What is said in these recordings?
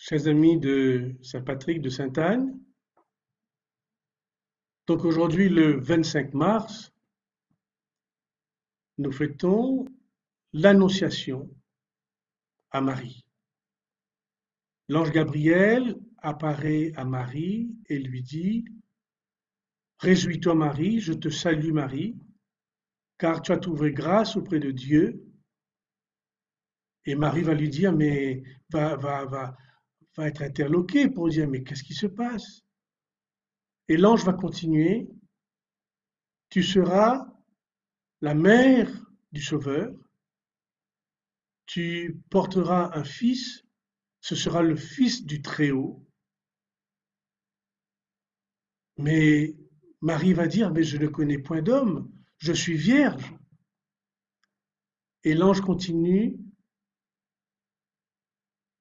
Chers amis de Saint-Patrick de Sainte-Anne, donc aujourd'hui le 25 mars, nous fêtons l'Annonciation à Marie. L'ange Gabriel apparaît à Marie et lui dit: Réjouis-toi Marie, je te salue Marie, car tu as trouvé grâce auprès de Dieu. Et Marie va lui dire, mais va être interloquée pour dire, mais qu'est-ce qui se passe? Et l'ange va continuer: Tu seras la mère du Sauveur, tu porteras un fils, ce sera le fils du Très-Haut. Mais Marie va dire, mais je ne connais point d'homme, je suis vierge. Et l'ange continue: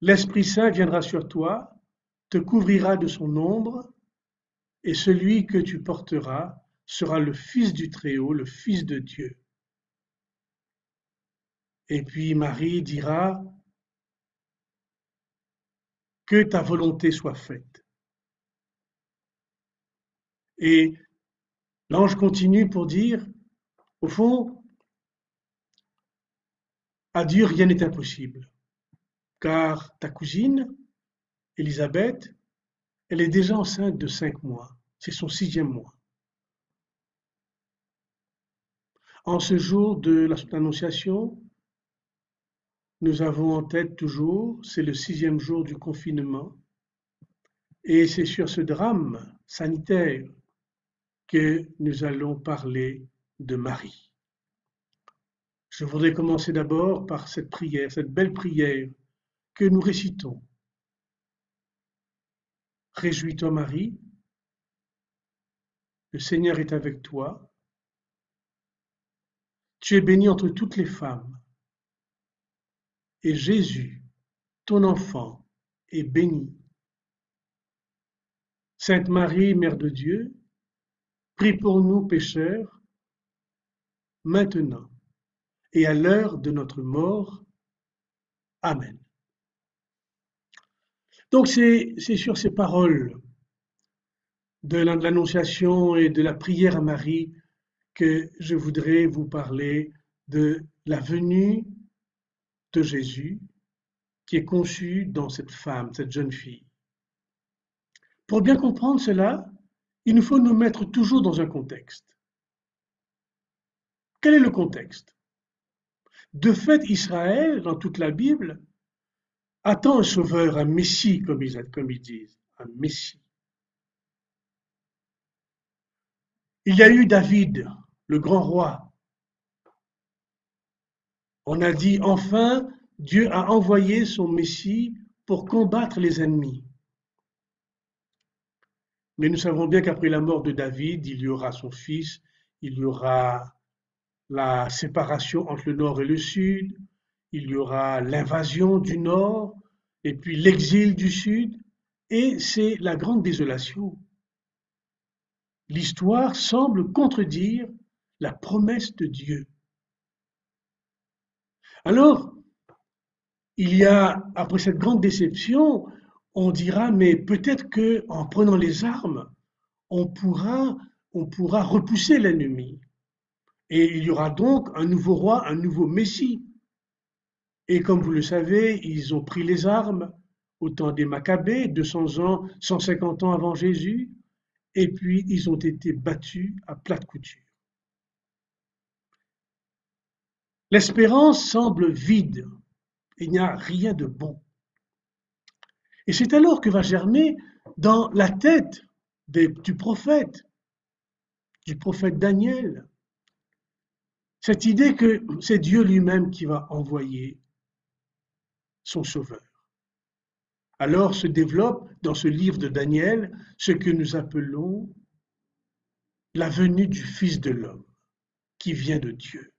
L'Esprit Saint viendra sur toi, te couvrira de son ombre, et celui que tu porteras sera le Fils du Très-Haut, le Fils de Dieu. Et puis Marie dira: Que ta volonté soit faite. Et l'ange continue pour dire, au fond, à Dieu rien n'est impossible, car ta cousine, Élisabeth, elle est déjà enceinte de 5 mois. C'est son 6e mois. En ce jour de l'Annonciation, nous avons en tête toujours, c'est le 6e jour du confinement, et c'est sur ce drame sanitaire que nous allons parler de Marie. Je voudrais commencer d'abord par cette prière, cette belle prière que nous récitons. Réjouis-toi Marie, le Seigneur est avec toi, tu es bénie entre toutes les femmes, et Jésus, ton enfant, est béni. Sainte Marie, Mère de Dieu, prie pour nous pécheurs, maintenant et à l'heure de notre mort. Amen. Donc c'est sur ces paroles de l'Annonciation et de la prière à Marie que je voudrais vous parler de la venue de Jésus qui est conçu dans cette femme, cette jeune fille. Pour bien comprendre cela, il nous faut nous mettre toujours dans un contexte. Quel est le contexte? De fait, Israël, dans toute la Bible, attend un sauveur, un messie, comme ils disent, un messie. Il y a eu David, le grand roi. On a dit, enfin, Dieu a envoyé son messie pour combattre les ennemis. Mais nous savons bien qu'après la mort de David, il y aura son fils, il y aura la séparation entre le nord et le sud, il y aura l'invasion du nord, et puis l'exil du sud, et c'est la grande désolation. L'histoire semble contredire la promesse de Dieu. Alors, il y a, après cette grande déception, on dira, mais peut-être que en prenant les armes, on pourra, on pourra repousser l'ennemi. Et il y aura donc un nouveau roi, un nouveau messie. Et comme vous le savez, ils ont pris les armes au temps des Maccabées, 200 ans, 150 ans avant Jésus, et puis ils ont été battus à plate couture. L'espérance semble vide, il n'y a rien de bon. Et c'est alors que va germer dans la tête du prophète Daniel, cette idée que c'est Dieu lui-même qui va envoyer son sauveur. Alors se développe dans ce livre de Daniel ce que nous appelons la venue du Fils de l'homme, qui vient de Dieu.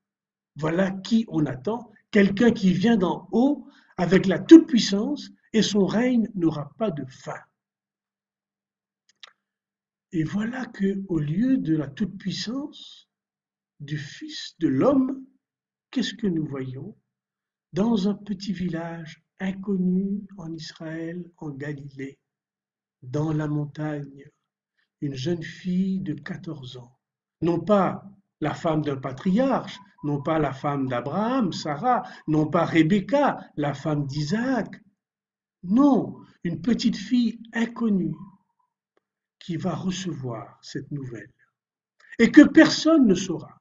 Voilà qui on attend, quelqu'un qui vient d'en haut avec la toute-puissance et son règne n'aura pas de fin. Et voilà que, au lieu de la toute-puissance du Fils de l'homme, qu'est-ce que nous voyons? Dans un petit village inconnue en Israël, en Galilée, dans la montagne, une jeune fille de 14 ans. Non pas la femme d'un patriarche, non pas la femme d'Abraham, Sarah, non pas Rebecca, la femme d'Isaac. Non, une petite fille inconnue qui va recevoir cette nouvelle et que personne ne saura,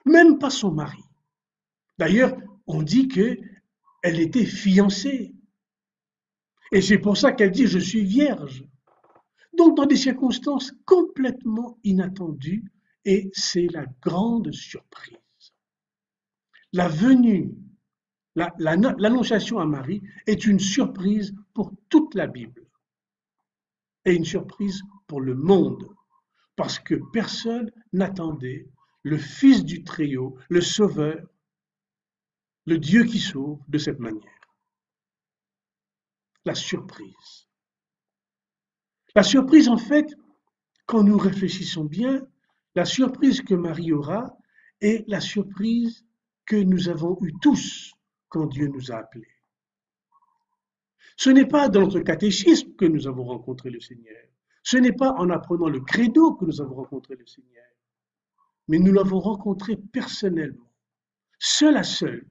même pas son mari. D'ailleurs, on dit qu'elle était fiancée. Et c'est pour ça qu'elle dit je suis vierge. Donc dans des circonstances complètement inattendues, et c'est la grande surprise. La venue, l'annonciation à Marie est une surprise pour toute la Bible et une surprise pour le monde, parce que personne n'attendait le Fils du Très-Haut, le Sauveur, le Dieu qui sauve de cette manière. La surprise. La surprise, en fait, quand nous réfléchissons bien, la surprise que Marie aura est la surprise que nous avons eue tous quand Dieu nous a appelés. Ce n'est pas dans notre catéchisme que nous avons rencontré le Seigneur. Ce n'est pas en apprenant le credo que nous avons rencontré le Seigneur. Mais nous l'avons rencontré personnellement, seul à seul,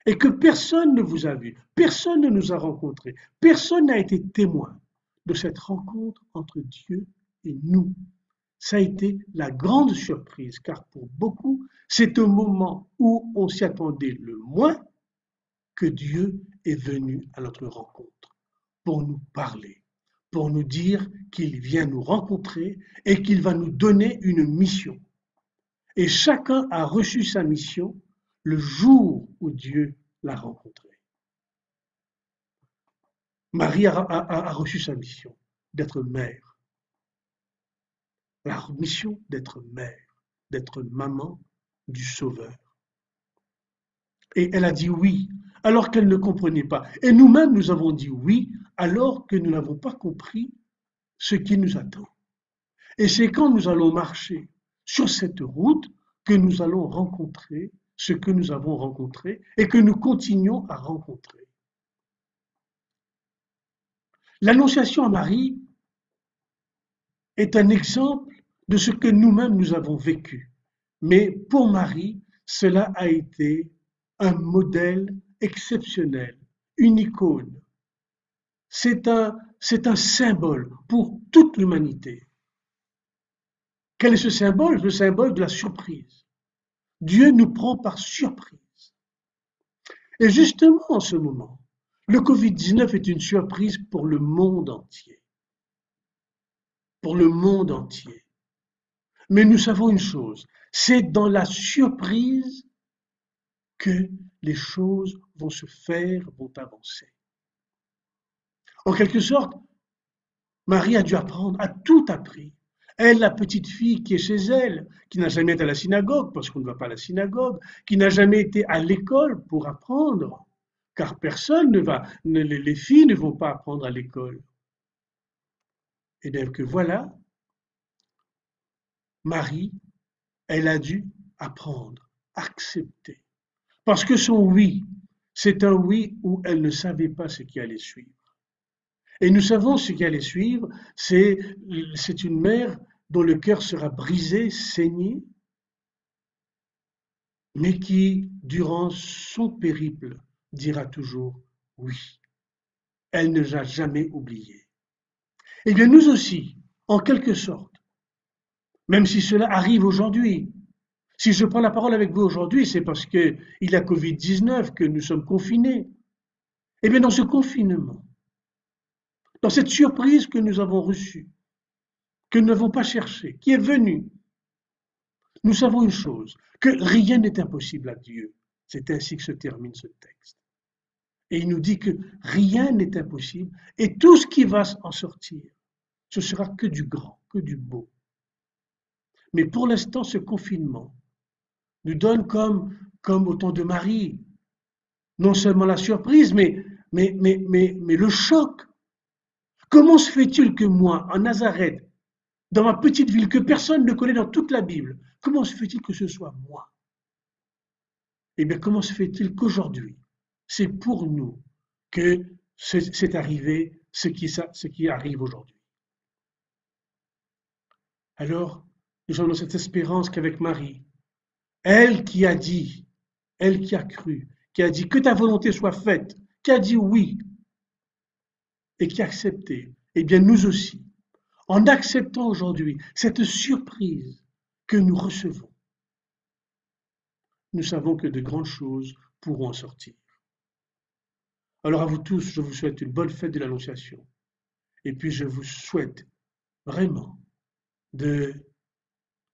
et que personne ne vous a vu, personne ne nous a rencontrés, personne n'a été témoin de cette rencontre entre Dieu et nous. Ça a été la grande surprise, car pour beaucoup, c'est au moment où on s'y attendait le moins que Dieu est venu à notre rencontre pour nous parler, pour nous dire qu'il vient nous rencontrer et qu'il va nous donner une mission. Et chacun a reçu sa mission le jour où Dieu l'a rencontré. Marie a reçu sa mission d'être mère. La mission d'être mère, d'être maman du Sauveur. Et elle a dit oui, alors qu'elle ne comprenait pas. Et nous-mêmes, nous avons dit oui, alors que nous n'avons pas compris ce qui nous attend. Et c'est quand nous allons marcher sur cette route que nous allons rencontrer ce que nous avons rencontré et que nous continuons à rencontrer. L'annonciation à Marie est un exemple de ce que nous-mêmes nous avons vécu. Mais pour Marie, cela a été un modèle exceptionnel, une icône. C'est un symbole pour toute l'humanité. Quel est ce symbole? Le symbole de la surprise. Dieu nous prend par surprise. Et justement en ce moment, le Covid-19 est une surprise pour le monde entier. Pour le monde entier. Mais nous savons une chose, c'est dans la surprise que les choses vont se faire, vont avancer. En quelque sorte, Marie a dû apprendre, a tout appris. Elle, la petite fille qui est chez elle, qui n'a jamais été à la synagogue, parce qu'on ne va pas à la synagogue, qui n'a jamais été à l'école pour apprendre, car personne ne va, les filles ne vont pas apprendre à l'école. Et bien que voilà, Marie, elle a dû apprendre, accepter. Parce que son oui, c'est un oui où elle ne savait pas ce qui allait suivre. Et nous savons ce qui allait suivre, c'est une mère dont le cœur sera brisé, saigné, mais qui, durant son périple, dira toujours oui. Elle ne l'a jamais oublié. Eh bien, nous aussi, en quelque sorte, même si cela arrive aujourd'hui, si je prends la parole avec vous aujourd'hui, c'est parce qu'il y a Covid-19, que nous sommes confinés. Eh bien, dans ce confinement, dans cette surprise que nous avons reçue, que nous n'avons pas cherchée, qui est venue, nous savons une chose, que rien n'est impossible à Dieu. C'est ainsi que se termine ce texte. Et il nous dit que rien n'est impossible, et tout ce qui va en sortir, ce sera que du grand, que du beau. Mais pour l'instant, ce confinement nous donne comme au temps de Marie, non seulement la surprise, mais le choc. Comment se fait-il que moi, en Nazareth, dans ma petite ville que personne ne connaît dans toute la Bible, comment se fait-il que ce soit moi? Eh bien, comment se fait-il qu'aujourd'hui, c'est pour nous que c'est arrivé ce qui arrive aujourd'hui. Alors, nous avons cette espérance qu'avec Marie, elle qui a dit, elle qui a cru, qui a dit que ta volonté soit faite, qui a dit oui et qui a accepté, eh bien nous aussi, en acceptant aujourd'hui cette surprise que nous recevons, nous savons que de grandes choses pourront en sortir. Alors à vous tous, je vous souhaite une bonne fête de l'Annonciation. Et puis je vous souhaite vraiment de,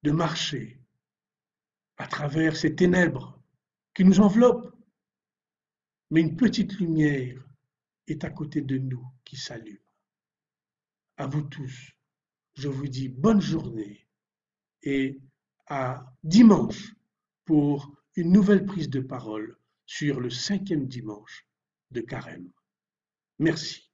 de marcher à travers ces ténèbres qui nous enveloppent. Mais une petite lumière est à côté de nous qui s'allume. À vous tous, je vous dis bonne journée et à dimanche pour une nouvelle prise de parole sur le 5e dimanche de Carême. Merci.